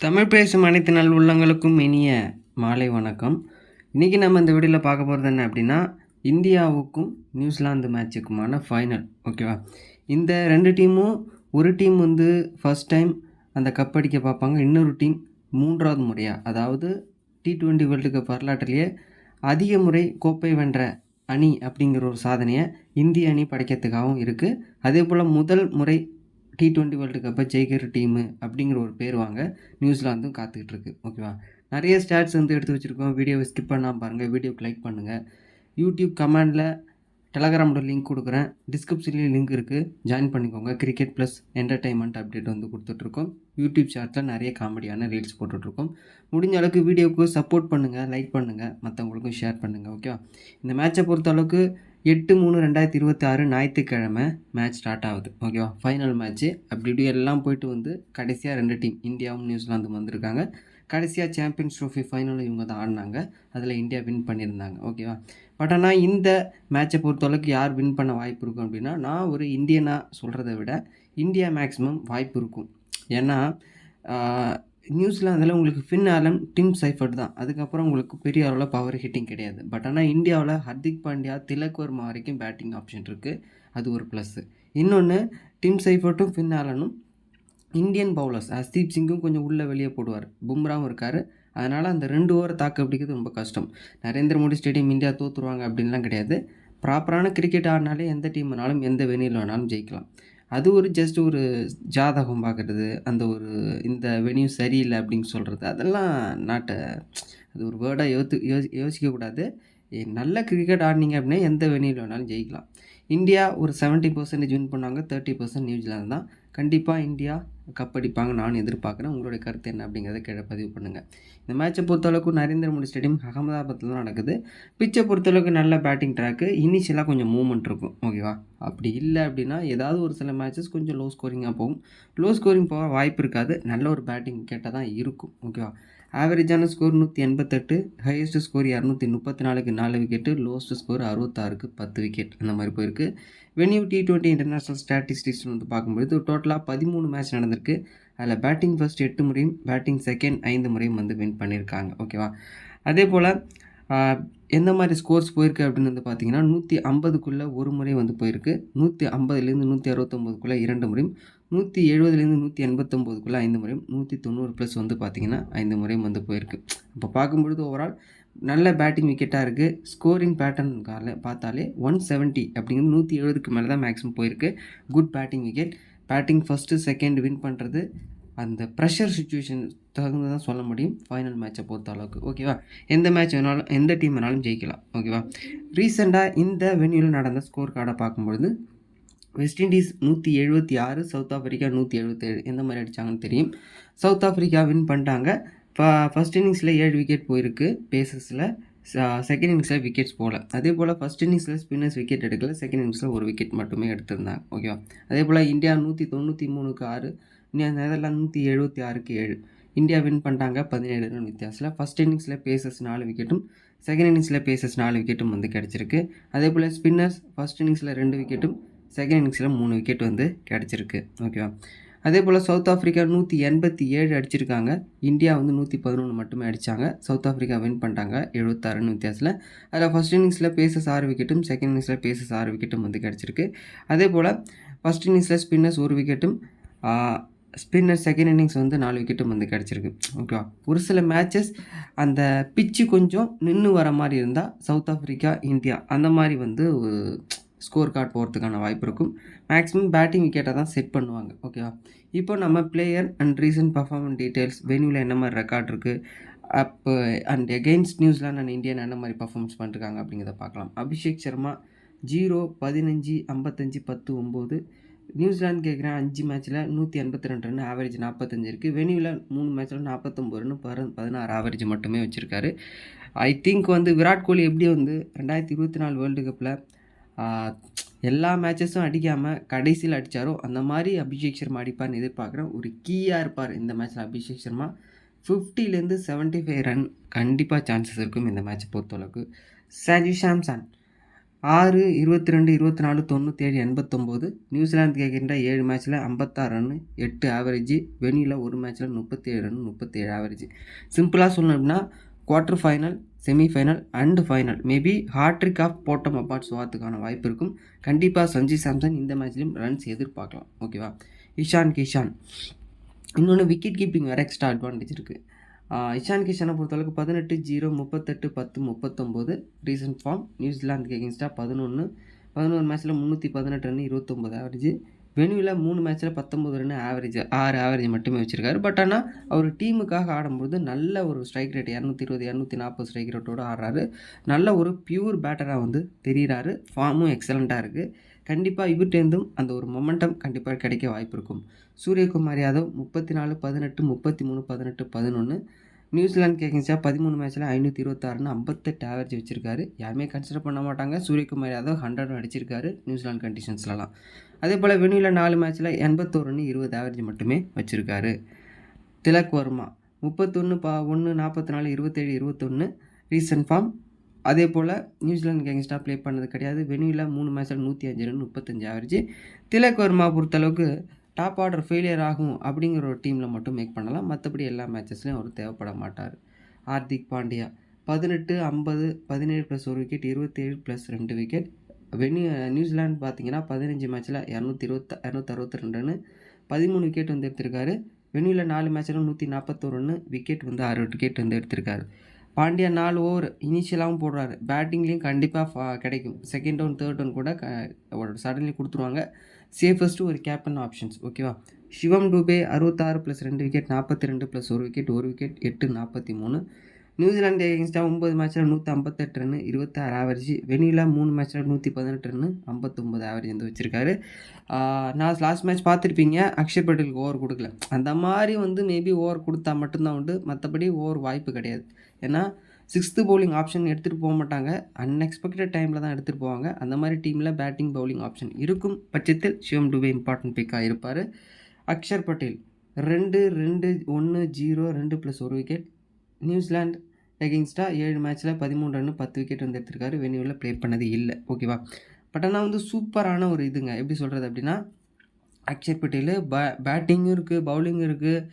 தமிழ் பேசும் அனைத்து நல் உள்ளங்களுக்கும் இனிய மாலை வணக்கம். இன்றைக்கி நம்ம இந்த வீடியோவில் பார்க்க போகிறது என்ன அப்படின்னா, இந்தியாவுக்கும் நியூசிலாந்து மேட்சுக்குமான ஃபைனல். ஓகேவா? இந்த ரெண்டு டீமும் ஒரு டீம் வந்து ஃபஸ்ட் டைம் அந்த கப் அடிக்க பார்ப்பாங்க, இன்னொரு டீம் மூன்றாவது முறையாக, அதாவது T20 வேர்ல்டு கப் வரலாற்றிலேயே அதிக முறை கோப்பை வென்ற அணி அப்படிங்கிற ஒரு சாதனையை இந்திய அணி படைக்கிறதுக்காகவும் இருக்குது. அதே போல் முதல் முறை T20 வேர்ல்டு கப்பை ஜெயிக்கிற டீமு அப்படிங்கிற ஒரு பேர் வாங்க நியூசிலாந்தும் காத்துக்கிட்டு இருக்கு. ஓகேவா? நிறைய ஸ்டாட்ஸ் வந்து எடுத்து வச்சுருக்கோம். வீடியோவை ஸ்கிப் பண்ணாமல் பாருங்கள். வீடியோக்கு லைக் பண்ணுங்கள். யூடியூப் கமெண்டில் டெலகிராமோட லிங்க் கொடுக்குறேன், டிஸ்கிரிப்ஷன்லேயும் லிங்க் இருக்குது, ஜாயின் பண்ணிக்கோங்க. கிரிக்கெட் ப்ளஸ் என்டர்டைன்மெண்ட் அப்டேட் வந்து கொடுத்துட்ருக்கோம். யூடியூப் சேனலில் நிறைய காமெடியான ரீல்ஸ் போட்டுட்ருக்கோம். முடிஞ்ச அளவுக்கு வீடியோவுக்கு சப்போர்ட் பண்ணுங்கள், லைக் பண்ணுங்கள், மற்றவங்களுக்கும் ஷேர் பண்ணுங்கள். ஓகேவா? இந்த மேட்சை பொறுத்த அளவுக்கு 8/3/2026 ஞாயிற்றுக்கிழமை மேட்ச் ஸ்டார்ட் ஆகுது. ஓகேவா? ஃபைனல் மேட்ச்சு அப்படி இப்படி எல்லாம் போயிட்டு வந்து கடைசியாக ரெண்டு டீம் இந்தியாவும் நியூசிலாந்தும் வந்திருக்காங்க. கடைசியாக சாம்பியன்ஸ் ட்ரோஃபி ஃபைனலில் இவங்க தான் ஆடினாங்க. அதில் இந்தியா வின் பண்ணியிருந்தாங்க. ஓகேவா? பட் ஆனால் இந்த மேட்சை பொறுத்தளவுக்கு யார் வின் பண்ண வாய்ப்பு இருக்கும் அப்படின்னா, நான் ஒரு இந்தியனாக சொல்கிறத விட இந்தியா மேக்ஸிமம் வாய்ப்பு இருக்கும். ஏன்னா நியூசிலாந்தில் உங்களுக்கு ஃபின் ஆலன், டிம் சைஃபர்ட் தான். அதுக்கப்புறம் உங்களுக்கு பெரிய அளவில் பவர் ஹிட்டிங் கிடையாது. பட் ஆனால் இந்தியாவில் ஹர்திக் பாண்டியா, திலக் வர்மா வரைக்கும் பேட்டிங் ஆப்ஷன் இருக்குது. அது ஒரு ப்ளஸ்ஸு. இன்னொன்று, டிம் சைஃபர்ட்டும் ஃபின் ஆலனும் இந்தியன் பவுலர்ஸ். ஹர்தீப் சிங்கும் கொஞ்சம் உள்ளே வெளியே போடுவார், பும்ராவும் இருக்கார். அதனால் அந்த 2 ஓவரை தாக்க பிடிக்கிறது ரொம்ப கஷ்டம். நரேந்திர மோடி ஸ்டேடியம் இந்தியா தோற்றுருவாங்க அப்படின்லாம் கிடையாது. ப்ராப்பரான கிரிக்கெட் ஆடினாலே எந்த டீம் வேணாலும் எந்த வெனியில் வேணாலும் ஜெயிக்கலாம். அது ஒரு ஜஸ்ட் ஒரு ஜாதகம் பார்க்குறது, அந்த ஒரு இந்த வென்யூ சரியில்லை அப்படின்னு சொல்கிறது, அதெல்லாம் நாட்டை அது ஒரு வேர்டாக யோசிக்கக்கூடாது. நல்ல கிரிக்கெட் ஆடினீங்க அப்படின்னா எந்த வெனியில் வேணாலும் ஜெயிக்கலாம். இந்தியா ஒரு 70% வின் பண்ணாங்க, 30% நியூசிலாந்து தான். கண்டிப்பாக இந்தியா கப் அடிப்பாங்க நான் எதிர்பார்க்குறேன். உங்களுடைய கருத்து என்ன அப்படிங்கிறத கீழே பதிவு பண்ணுங்கள். இந்த மேட்சை பொறுத்தளவுக்கு நரேந்திர மோடி ஸ்டேடியம் அகமதாபாத்தில் தான் நடக்குது. பிச்சை பொறுத்தளவுக்கு நல்ல பேட்டிங் ட்ராக்கு, இனிஷியலாக கொஞ்சம் மூவ்மெண்ட் இருக்கும். ஓகேவா? அப்படி இல்லை அப்படின்னா ஏதாவது ஒரு சில மேட்சஸ் கொஞ்சம் லோ ஸ்கோரிங்காக போகும். லோ ஸ்கோரிங் போக வாய்ப்பு இருக்காது. நல்ல ஒரு பேட்டிங் கேட்டால் தான் இருக்கும். ஓகேவா? ஆவரேஜான ஸ்கோர் 188, ஹையஸ்ட் ஸ்கோர் 234க்கு 4 விக்கெட்டு, லோஸ்ட் ஸ்கோர் 66க்கு 10 விக்கெட், அந்த மாதிரி போயிருக்கு. வென்யூ T20 இன்டர்நேஷ்னல் ஸ்டாட்டிஸ்டிக்ஸ் வந்து பார்க்கும்போது டோட்டலாக 13 மேட்ச் நடந்திருக்கு. அதில் பேட்டிங் ஃபர்ஸ்ட் 8 முறையும், பேட்டிங் செகண்ட் 5 முறையும் வந்து வின் பண்ணியிருக்காங்க. ஓகேவா? அதே போல் எந்த மாதிரி ஸ்கோர்ஸ் போயிருக்கு அப்படின்னு வந்து பார்த்தீங்கன்னா, 150க்குள்ளே ஒரு முறை வந்து போயிருக்கு, 150லேருந்து 169க்குள்ளே 2 முறையும், 170லேருந்து 189க்குள்ளே 5 முறையும், 190+ வந்து பார்த்திங்கன்னா 5 முறையும் வந்து போயிருக்கு. இப்போ பார்க்கும்பொழுது ஓவரால் நல்ல பேட்டிங் விக்கெட்டாக இருக்குது. ஸ்கோரிங் பேட்டர்ன் பார்த்தாலே 170 அப்படிங்கிறது 170க்கு மேலே தான் மேக்ஸிமம் போயிருக்கு. Good batting wicket. Batting first second win பண்ணுறது அந்த ப்ரெஷர் சுச்சுவேஷன் தகுந்து தான் சொல்ல முடியும் ஃபைனல் மேட்சை பொறுத்த அளவுக்கு. ஓகேவா? எந்த மேட்ச் வேணாலும் எந்த டீம் வேணாலும் ஜெயிக்கலாம். ஓகேவா? ரீசெண்டாக இந்த வென்யூவில் நடந்த ஸ்கோர் கார்டை பார்க்கும்பொழுது வெஸ்ட் இண்டீஸ் 176, சவுத் ஆஃப்ரிக்கா 177. எந்த மாதிரி அடித்தாங்கன்னு தெரியும். சவுத் ஆஃப்ரிக்கா வின் பண்ணிட்டாங்க. ஃபஸ்ட் இன்னிங்ஸில் 7 விக்கெட் போயிருக்கு பேசஸில். செகண்ட் இன்னிங்ஸில் விக்கெட்ஸ் போகல. அதே போல் ஃபஸ்ட் இன்னிங்ஸில் ஸ்பின்னர்ஸ் விக்கெட் எடுக்கல. செகண்ட் இன்னிங்ஸில் ஒரு விக்கெட் மட்டுமே எடுத்திருந்தாங்க. ஓகேவா? அதே போல் இந்தியா 193க்கு 6, நெதர்லாந்து 176க்கு 7. இந்தியா வின் பண்ணிட்டாங்க 17 ரன் வித்தியாசத்தில். ஃபஸ்ட் இன்னிங்ஸில் பேசஸ் 4 விக்கெட்டும், செகண்ட் இன்னிங்ஸில் பேசஸ் 4 விக்கெட்டும் வந்து கிடச்சிருக்கு. அதே போல் ஸ்பின்னர்ஸ் ஃபஸ்ட் இன்னிங்ஸில் 2 விக்கெட்டும், செகண்ட் இன்னிங்ஸில் 3 விக்கெட் வந்து கிடச்சிருக்கு. ஓகேவா? அதே போல் சவுத் ஆஃப்ரிக்கா 187 அடிச்சிருக்காங்க. இந்தியா வந்து 111 மட்டுமே அடித்தாங்க. சவுத் ஆஃப்ரிக்கா வின் பண்ணிட்டாங்க 76 ரன் வித்தியாசத்தில். அதில் ஃபஸ்ட் இன்னிங்ஸில் பேசஸ் 6 விக்கெட்டும், செகண்ட் இன்னிங்ஸில் பேசஸ் 6 விக்கெட்டும் வந்து கிடச்சிருக்கு. அதே போல் ஃபஸ்ட் இன்னிங்ஸில் ஸ்பின்னர்ஸ் 1 விக்கெட்டும், ஸ்பின்னர் செகண்ட் இன்னிங்ஸ் வந்து 4 விக்கெட்டும் வந்து கிடச்சிருக்கு. ஓகேவா? ஒரு சில மேட்சஸ் அந்த பிச்சு கொஞ்சம் நின்று வர மாதிரி இருந்தால் சவுத் ஆஃப்ரிக்கா, இந்தியா அந்த மாதிரி வந்து ஸ்கோர் கார்டு போகிறதுக்கான வாய்ப்பு இருக்கும். மேக்ஸிமம் பேட்டிங் விக்கெட்டை தான் செட் பண்ணுவாங்க. ஓகேவா? இப்போ நம்ம player and recent performance details, வென்யூவில் என்ன மாதிரி ரெக்கார்ட் இருக்குது, அப்போ and against New Zealand and Indian என்ன மாதிரி பர்ஃபார்மன்ஸ் பண்ணிருக்காங்க அப்படிங்கிறத பார்க்கலாம். அபிஷேக் சர்மா 0, 15, 55, 10, 9. நியூசிலாந்து கேட்குறேன் 5 மேட்ச்சில் 182 ரன், ஆவரேஜ் 45 இருக்குது. வென்யூவில் 3 மேட்ச்சில் 49 ரன், 16 ஆவரேஜ் மட்டுமே வச்சுருக்காரு. ஐ திங்க் வந்து விராட் கோலி எப்படி வந்து 2024 வேர்ல்டு கப்பில் எல்லா மேட்சஸும் அடிக்காமல் கடைசியில் அடித்தாரோ அந்த மாதிரி அபிஷேக் சர்மா அடிப்பார்னு எதிர்பார்க்குறேன். ஒரு கீயாக இருப்பார் இந்த மேட்ச்சில் அபிஷேக் சர்மா. 50லேருந்து 75 ரன் கண்டிப்பாக சான்சஸ் இருக்கும் இந்த மேட்சை பொறுத்தளவுக்கு. சான்ஜு சாம்சன் 6, 22, 24, 97, 89. நியூசிலாந்துக்கு எகெயின்ஸ்டா 7 மேட்ச்சில் 56 ரன்னு, 8 ஆவரேஜ். வெனியூவில் ஒரு மேட்ச்சில் 37 ரன், 37 ஆவரேஜ். சிம்பிளாக சொல்லணும் அப்படின்னா quarter final, semifinal and final maybe hattrick of போட்டம் அப்பார்ட்ஸ் வரதுக்கான வாய்ப்பு இருக்கும். கண்டிப்பாக சஞ்சு சாம்சன் இந்த மேட்ச்லேயும் ரன்ஸ் எதிர்பார்க்கலாம். ஓகேவா. இஷான் கிஷான் இன்னொன்று விக்கெட் கீப்பிங் வேறு எக்ஸ்ட்ரா அட்வான்டேஜ் இருக்குது. இஷான் கிஷனை பொறுத்தளவுக்கு 18, 0, 38, 10, 39 ரீசன்ட் ஃபார்ம். நியூசிலாந்துக்கு எகெயின்ஸ்டாக 11 மேட்ச்சில் 318 ரன், 29 ஆவரேஜ். வெனியூவில் 3 மேட்ச்சில் 19 ரன் ஆவரேஜ், 6 ஆவரேஜ் மட்டுமே வச்சுருக்காரு. பட் ஆனால் அவர் டீமுக்காக ஆடும்போது நல்ல ஒரு ஸ்ட்ரைக் ரேட் 220, 240 ஸ்ட்ரைக் ரேட்டோடு ஆடுறாரு. நல்ல ஒரு பியூர் பேட்டராக வந்து தெரிகிறாரு. ஃபார்மும் எக்ஸலண்ட்டாக இருக்குது. கண்டிப்பாக இவர்கிட்டேருந்தும் அந்த ஒரு மொமெண்டம் கண்டிப்பாக கிடைக்க வாய்ப்பு இருக்கும். சூரியகுமார் யாதவ் 34, 18, 33, 18, 11. நியூசிலாந்துக்கு எகெயின்ஸ்டாக 13 மேட்ச்சில் 526 ரன், 58 ஆவரேஜ் வச்சுருக்காரு. யாருமே கன்சிடர் பண்ண மாட்டாங்க. சூரியகுமார் யாதவ் 100 அடிச்சிருக்காரு நியூசிலாந்து கண்டிஷன்ஸ்லலாம். அதே போல் வெனியூவில் 4 மேட்ச்சில் 81 ரன், 20 ஆவரேஜ் மட்டுமே வச்சுருக்காரு. Tilak Varma 31, 1, 44, 27, 21 recent form. அதே போல் நியூசிலாந்துக்கு எகெயின்ஸ்டாக ப்ளே பண்ணது கிடையாது. வெனியூவில் 3 மேட்ச்சில் 105 ரன், 35 ஆவரேஜ். திலக் வர்மா பொறுத்தளவுக்கு டாப் ஆர்டர் ஃபெயிலியர் ஆகும் அப்படிங்கிற ஒரு டீமில் மட்டும் மேக் பண்ணலாம். மற்றபடி எல்லா மேட்சஸ்லையும் அவர் தேவைப்பட மாட்டார். Hardik Pandya 18, 50, 17 + 1 wicket, 27 + 2 wicket. New Zealand பார்த்தீங்கன்னா 15 மேட்ச்சில் 262 ரன்னு, 13 விக்கெட் வந்து எடுத்திருக்காரு. வெனியூவில் 4 மேட்ச்சில் 141 ரன்னு, விக்கெட் வந்து 6 விக்கெட் வந்து எடுத்திருக்காரு. பாண்டியா 4 ஓவர் இனிஷியலாகவும் போடுறாரு. பேட்டிங்லேயும் கண்டிப்பாக கிடைக்கும். செகண்ட் டவுன், தேர்ட் டவுன் கூட சடன்லி கொடுத்துருவாங்க. சேஃபஸ்ட்டு ஒரு கேப்டன் ஆப்ஷன்ஸ். ஓகேவா. Shivam Dube 66 + 2 wicket, 42 + 1 wicket, 1 wicket, 8, 43. New Zealand எகெயின்ஸ்டாக 9 மேட்ச்சில் 158 ரன், 26 ஆவரேஜ். வெனியூவில் 3 மேட்ச்சில் 118 ரன், 59 ஆவரேஜ் வந்து வச்சுருக்காரு. நான் லாஸ்ட் மேட்ச் பார்த்துருப்பீங்க, அக்ஷர் பட்டேலுக்கு ஓவர் கொடுக்கல. அந்த மாதிரி வந்து மேபி ஓவர் கொடுத்தா மட்டும்தான் உண்டு. மற்றபடி ஓவர் வாய்ப்பு கிடையாது. ஏன்னா 6th பவுலிங் ஆப்ஷன் எடுத்துகிட்டு போக மாட்டாங்க. அன்எக்ஸ்பெக்டட் டைமில் தான் எடுத்துகிட்டு போவாங்க. அந்த மாதிரி டீமில் பேட்டிங் பவுலிங் ஆப்ஷன் இருக்கும் பட்சத்தில் சிவம் டூபே இம்பார்ட்டன்ட் பிக்காக இருப்பார். அக்ஷர் பட்டேல் 2, 2, 1, 0, 2 + 1 விக்கெட். நியூசிலாந்து எகெயின்ஸ்டாக 7 மேட்ச்சில் 13 ரன், 10 விக்கெட் வந்து எடுத்திருக்காரு. வெனியூவில் ப்ளே பண்ணது இல்லை. ஓகேவா. பட் ஆனால் வந்து சூப்பரான ஒரு இதுங்க. எப்படி சொல்கிறது அப்படின்னா அக்ஷர் பட்டேல் பேட்டிங்கும் இருக்குது, பவுலிங்கும் இருக்குது.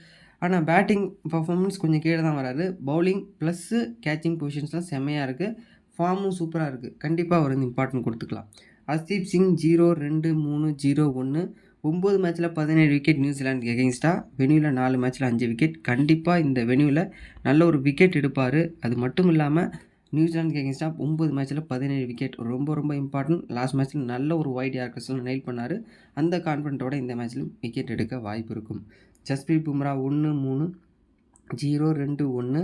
ஆனால் பேட்டிங் பர்ஃபார்மன்ஸ் கொஞ்சம் கீழே தான் வராது. பவுலிங் ப்ளஸ்ஸு கேச்சிங் பொசிஷன்ஸ்லாம் செம்மையாக இருக்குது. ஃபார்மும் சூப்பராக இருக்குது. கண்டிப்பாக அவர் வந்து இம்பார்ட்டன்ட் கொடுத்துக்கலாம். ஹர்தீப் சிங் 0, 2, 3, 0, 1. 9 மேட்ச்சில் 17 விக்கெட் நியூசிலாந்துக்கு எகெயின்ஸ்டாக. வெனியூவில் 4 மேட்ச்சில் 5 விக்கெட். கண்டிப்பாக இந்த வெனியூவில் நல்ல ஒரு விக்கெட் எடுப்பார். அது மட்டும் இல்லாமல் நியூசிலாந்துக்கு எகெயின்ஸ்டாக 9 மேட்ச்சில் 17 விக்கெட் ரொம்ப ரொம்ப இம்பார்ட்டன்ட். லாஸ்ட் மேட்ச்சில் நல்ல ஒரு வைட் யார்க்கர்ஸ்லாம் நெயில் பண்ணார். அந்த கான்ஃபிடென்ட்டோட இந்த மேட்ச்லையும் விக்கெட் எடுக்க வாய்ப்பு இருக்கும். ஜஸ்பிரீத் பும்ரா 1, 3, 0, 2, 1.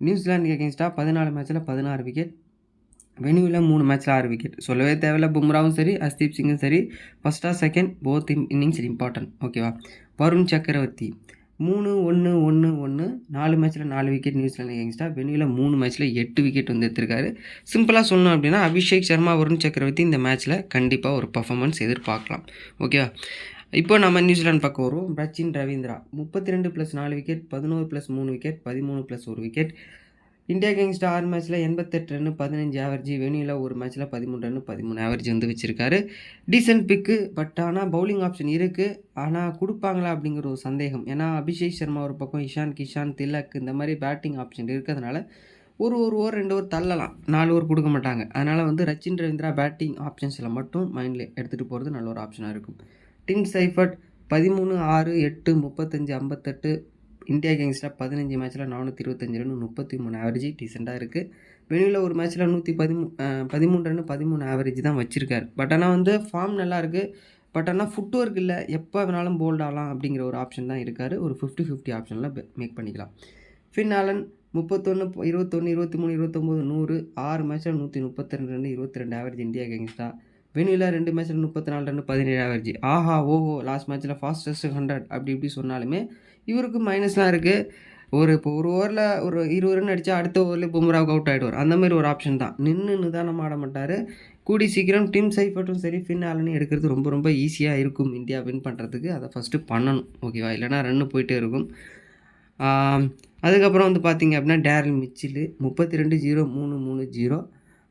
நியூசிலாந்துக்கு எகெயின்ஸ்டாக 14 மேட்ச்சில் 16 விக்கெட். வெனியூவில் 3 மேட்ச்சில் 6 விக்கெட். சொல்லவே தேவையில்ல. பும்ராவும் சரி, ஹர்தீப் சிங்கும் சரி, ஃபஸ்ட்டா செகண்ட் போத் இன்னிங்ஸ் இம்பார்ட்டன்ட். ஓகேவா. வருண் சக்கரவர்த்தி 3, 1, 1, 1. 4 மேட்ச்சில் 4 விக்கெட் நியூசிலாந்து எகெயின்ஸ்டாக. வெனியூவில் 3 மேட்ச்சில் 8 விக்கெட் வந்து எடுத்திருக்காரு. சிம்பிளாக சொல்லணும் அப்படின்னா அபிஷேக் சர்மா, வருண் சக்கரவர்த்தி இந்த மேட்ச்சில் கண்டிப்பாக ஒரு பர்ஃபார்மன்ஸ் எதிர்பார்க்கலாம். ஓகேவா. இப்போ நம்ம நியூசிலாந்து பக்கம் வருவோம். Sachin Ravindra 32 + 4 wicket, 11 + 3 wicket, 13 + 1 wicket. India எகெயின்ஸ்டாக 6 மேட்ச்சில் 88 ரன், 15 ஆவரேஜ். வெனியூவில் ஒரு மேட்ச்சில் 13 ரன், 13 ஆவரேஜ் வந்து வச்சுருக்காரு. டீசென்ட் பிக்கு. பட் ஆனால் பவுலிங் ஆப்ஷன் இருக்குது. ஆனால் கொடுப்பாங்களா அப்படிங்கிற ஒரு சந்தேகம். ஏன்னா அபிஷேக் சர்மா ஒரு பக்கம், இஷான் கிஷான், திலக் இந்த மாதிரி பேட்டிங் ஆப்ஷன் இருக்கிறதுனால ஒரு ஓவர் 2 ஓவர் தள்ளலாம். 4 ஓவர் கொடுக்க மாட்டாங்க. அதனால் வந்து சச்சின் ரவீந்திரா பேட்டிங் ஆப்ஷன்ஸில் மட்டும் மைண்டில் எடுத்துகிட்டு போகிறது நல்ல ஒரு ஆப்ஷனாக இருக்கும். Dim Seifert 13, 6, 8, 35, 58. இந்தியா எகெயின்ஸ்டாக 15 மேட்ச்சில் 425 ரன், 33 ஆவரேஜ் டீசெண்டாக இருக்குது. வெனியூவில் ஒரு மேட்ச்சில் 113 ரன், 13 ஆவரேஜ் தான் வச்சுருக்காரு. பட் ஆனால் வந்து ஃபார்ம் நல்லாயிருக்கு. பட் ஆனால் ஃபுட் ஒர்க் இல்லை. எப்போ வேணாலும் போல்ட் ஆகலாம் அப்படிங்கிற ஒரு ஆப்ஷன் தான் இருக்கார். ஒரு 50-50 ஆப்ஷனில் மேக் பண்ணிக்கலாம். Finn Allen 31, 21, 23, 29, 100. 6 மேட்ச்சில் 132 ரன், 22 ஆவரேஜ் இந்தியா எகெயின்ஸ்டாக. வெனியூவில் 2 மேட்ச்சில் 34 ரன், 17 ஆவரேஜ். ஆஹா ஓஹோ லாஸ்ட் மேட்ச்சில் ஃபாஸ்டஸ்ட் 100 அப்படி இப்படி சொன்னாலுமே இவருக்கு மைனஸ்லாம் இருக்குது. இப்போ ஒரு ஓவரில் ஒரு 20 ரன் அடித்தா அடுத்த ஓவரில் பும்ராவுக்கு அவுட் ஆகிடுவார். அந்தமாதிரி ஒரு ஆப்ஷன் தான். நிதானமாக ஆட மாட்டார். கூடி சீக்கிரம் டிம் சைஃபர்ட்டும் சரி, ஃபின் ஆலனையும் எடுக்கிறது ரொம்ப ரொம்ப ஈஸியாக இருக்கும் இந்தியா வின் பண்ணுறதுக்கு. அதை ஃபஸ்ட்டு பண்ணணும். ஓகேவா. இல்லைனா ரன்னு போயிட்டே இருக்கும். அதுக்கப்புறம் வந்து பார்த்திங்க அப்படின்னா டேரல் மிச்சில் 32, 0, 3, 3, 0.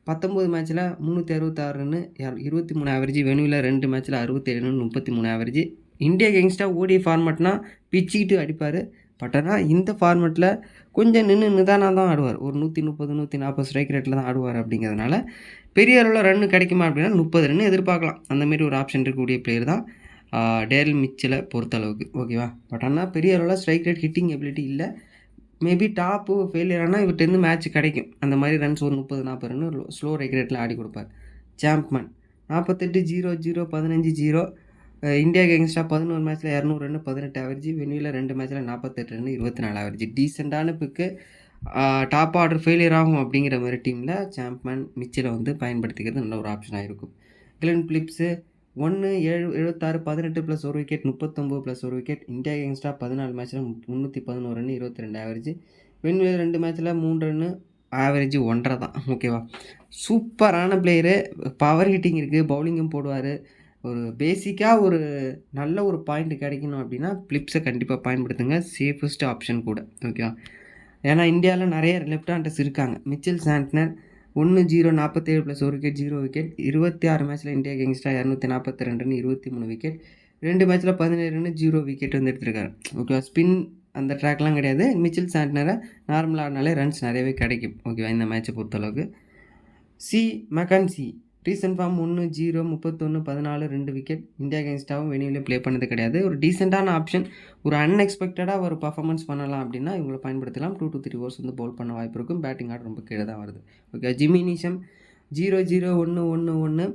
19 மேட்ச்சில் 366 ரன்னு, 23 ஆவரேஜ். வெனுவில் 2 மேட்ச்சில் 67 ரன், 33 ஆவரேஜ். இந்தியா எகென்ஸ்டாக ஓடி ஃபார்மேட்னா பிச்சுக்கிட்டு அடிப்பார். பட் ஆனால் இந்த ஃபார்மேட்டில் கொஞ்சம் நிதானாக தான் ஆடுவார். ஒரு 130 140 ஸ்ட்ரைக் ரேட்டில் தான் ஆடுவார். அப்படிங்கிறதுனால பெரிய அளவில் ரன்னு கிடைக்குமா அப்படின்னா 30 ரன்னு எதிர்பார்க்கலாம். அந்தமாரி ஒரு ஆப்ஷன் இருக்கக்கூடிய பிளேயர் தான் டேரல் மிச்சலை பொறுத்தளவுக்கு. ஓகேவா? பட் ஆனால் பெரிய அளவில் ஸ்ட்ரைக் ரேட் ஹிட்டிங் எபிலிட்டி இல்லை. மேபி டாப்பு ஃபெயிலியர் ஆனால் இவர்கிட்ட மேட்ச் கிடைக்கும். அந்த மாதிரி ரன்ஸ் ஒரு 30-40 ரன் ஸ்லோ ரேக் ரேட்டில் ஆடி கொடுப்பார். சாம்ப்மேன் 48-0-0 15-0. இந்தியாவுக்கு எகென்ஸ்டாக 11 மேட்ச்சில் 200 ரன், 18 ஆவரேஜ். வெனியூவில் 2 மேட்ச்சில் 48 ரன், 24 ஆவரேஜ். டீசெண்டான பிக்கு. டாப் ஆர்டர் ஃபெயிலியர் ஆகும் அப்படிங்கிற மாதிரி டீமில் சாம்ப்மேன் மிச்சலை வந்து பயன்படுத்திக்கிறது நல்ல ஒரு ஆப்ஷனாக இருக்கும். Glenn Phillips 1-76 18 + 1 wicket, 39 + 1 wicket. India எகென்ஸ்டாக 14 மேட்ச்சில் 311 ரன், 22 ஆவரேஜ். வெனியூவில் 2 மேட்ச்சில் 3 ரன்னு, ஆவரேஜ் 1.5 தான். ஓகேவா? சூப்பரான பிளேயரு. பவர் ஹிட்டிங் இருக்குது, பவுலிங்கும் போடுவார். ஒரு பேசிக்காக ஒரு நல்ல ஒரு பாயிண்ட் கிடைக்கணும் அப்படின்னா பிலிப்ஸை கண்டிப்பாக பயன்படுத்துங்க. சேஃபஸ்ட் ஆப்ஷன் கூட. ஓகேவா? ஏன்னா இந்தியாவில் நிறைய லெஃப்ட் ஹேண்டர்ஸ் இருக்காங்க. Mitchell Santner 1-0 47 + 1 wicket, 0 wicket. 26 மேட்ச்சில் இந்தியா எகென்ஸ்டாக 242 ரன், 23 விக்கெட். 2 மேட்ச்சில் 17 ரன், 0 விக்கெட் வந்து எடுத்திருக்காரு. ஓகேவா? ஸ்பின் அந்த ட்ராக்லாம் கிடையாது. மிச்சல் சாண்ட்னரை நார்மலாக ஆடினாலே ரன்ஸ் நிறையவே கிடைக்கும். ஓகேவா? இந்த மேட்சை பொறுத்தளவுக்கு. McKenzie recent form 1-0 31 14 2 wicket. India எகென்ஸ்டாகவும் வெனியூவில் ப்ளே பண்ணது கிடையாது. ஒரு டீசெண்டான ஆப்ஷன். ஒரு அன்எக்ஸ்பெக்டடாக ஒரு பர்ஃபார்மன்ஸ் பண்ணலாம் அப்படின்னா இவங்களை பயன்படுத்தலாம். 2 to 3 ஓவர்ஸ் வந்து பவுல் பண்ண வாய்ப்பு இருக்கும். பேட்டிங் ஆர்டர் ரொம்ப கீழே தான் வருது. ஓகே. Jimmy Neesham 0-0 1-1-1.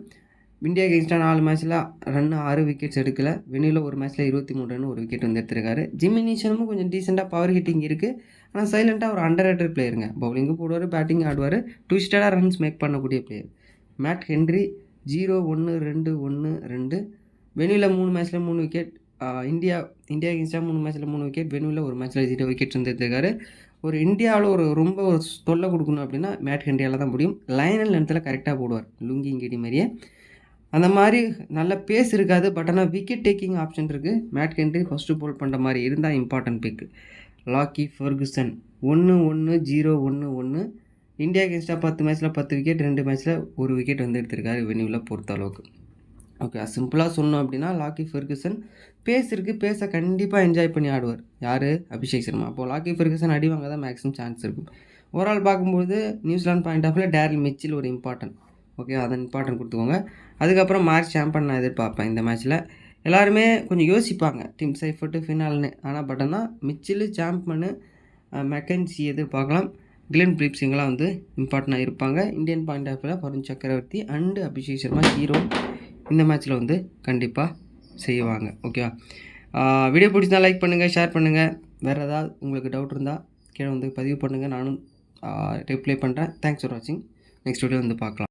இந்தியா எகென்ஸ்டாக 4 மேட்ச்சில் ரன் 6 விக்கெட்ஸ் எடுக்கலை. வெனியூவில் ஒரு மேட்ச்சில் 23 ரன், 1 விக்கெட் வந்து எடுத்திருக்காரு. ஜிம்மி நீஷமும் கொஞ்சம் டீசெண்டாக பவர் ஹிட்டிங் இருக்குது. ஆனால் சைலண்ட்டாக ஒரு அண்டர் ரேட்டட் பிளேயருங்க. பவுலிங்கும் போடுவார், பேட்டிங் ஆடுவார். ட்விஸ்டடாக ரன்ஸ் மேக் பண்ணக்கூடிய பிளேயர். Mat Henry 0-1-2-1-2. வெனியூவில் 3 மேட்ச்சில் 3 விக்கெட். இந்தியா எகென்ஸ்டாக 3 மேட்ச்சில் 3 விக்கெட். வெனியூவில் ஒரு மேட்ச்சில் 0 விக்கெட்ஸ் வந்து எடுத்திருக்காரு. ஒரு இந்தியாவில் ரொம்ப ஒரு தொல்லை கொடுக்கணும் அப்படின்னா மேட் ஹென்ரியால் தான் முடியும். லைனல் நேரத்தில் கரெக்டாக போடுவார், லுங்கி இங்கடி மாதிரியே. அந்த மாதிரி நல்ல பேஸ் இருக்காது. பட் ஆனால் விக்கெட் டேக்கிங் ஆப்ஷன் இருக்குது. மேட் ஹென்ரி ஃபஸ்ட்டு போல் பண்ணுற மாதிரி இருந்தால் important pick. Lockie Ferguson 1-1-0-1-1. India எகென்ஸ்டாக 10 மேட்ச்சில் 10 விக்கெட், 2 மேட்ச்சில் 1 விக்கெட் வந்து எடுத்திருக்காரு வெனியூவில் பொறுத்த அளவுக்கு. ஓகே. சிம்பிளாக சொல்லணும் அப்படின்னா லாக்கி ஃபெர்குசன் பேஸ் இருக்குது. பேஸை கண்டிப்பாக என்ஜாய் பண்ணி ஆடுவார். யார்? அபிஷேக் சர்மா. அப்போது லாக்கி ஃபெர்குசன் அடிவாங்க தான் மேக்ஸிமம் சான்ஸ் இருக்கும். ஓவரால் பார்க்கும்போது நியூசிலாந்து பாயிண்ட் ஆஃப் வியூவில் டேரல் மிச்சில் ஒரு இம்பார்ட்டன்ட். ஓகே. அதை இம்பார்ட்டன்ட் கொடுத்துக்கோங்க. அதுக்கப்புறம் மார்க் சாம்பன் நான் எதிர்பார்ப்பேன் இந்த மேட்ச்சில். எல்லாருமே கொஞ்சம் யோசிப்பாங்க டிம் சைஃபர்ட்டு ஃபினால்னு. ஆனால் பட் ஆனால் மிச்சில், சாம்பனு, மெக்கன்சி எதிர்பார்க்கலாம். கிளென் பிலிப்ஸ் இங்கெல்லாம் வந்து இம்பார்ட்டண்டாக இருப்பாங்க. இந்தியன் பாயிண்ட் ஆஃப் வியூவில் வருண் சக்கரவர்த்தி அண்டு அபிஷேக் சர்மா ஹீரோ இந்த மேட்ச்சில் வந்து கண்டிப்பாக செய்வாங்க. ஓகேவா? வீடியோ பிடிச்சிருந்தா லைக் பண்ணுங்கள், ஷேர் பண்ணுங்கள். வேறு ஏதாவது உங்களுக்கு டவுட் இருந்தால் கீழே வந்து பதிவு பண்ணுங்கள். நானும் ரிப்ளை பண்ணுறேன். தேங்க்ஸ் ஃபார் வாட்சிங். நெக்ஸ்ட் வீடியோ வந்து பார்க்கலாம்.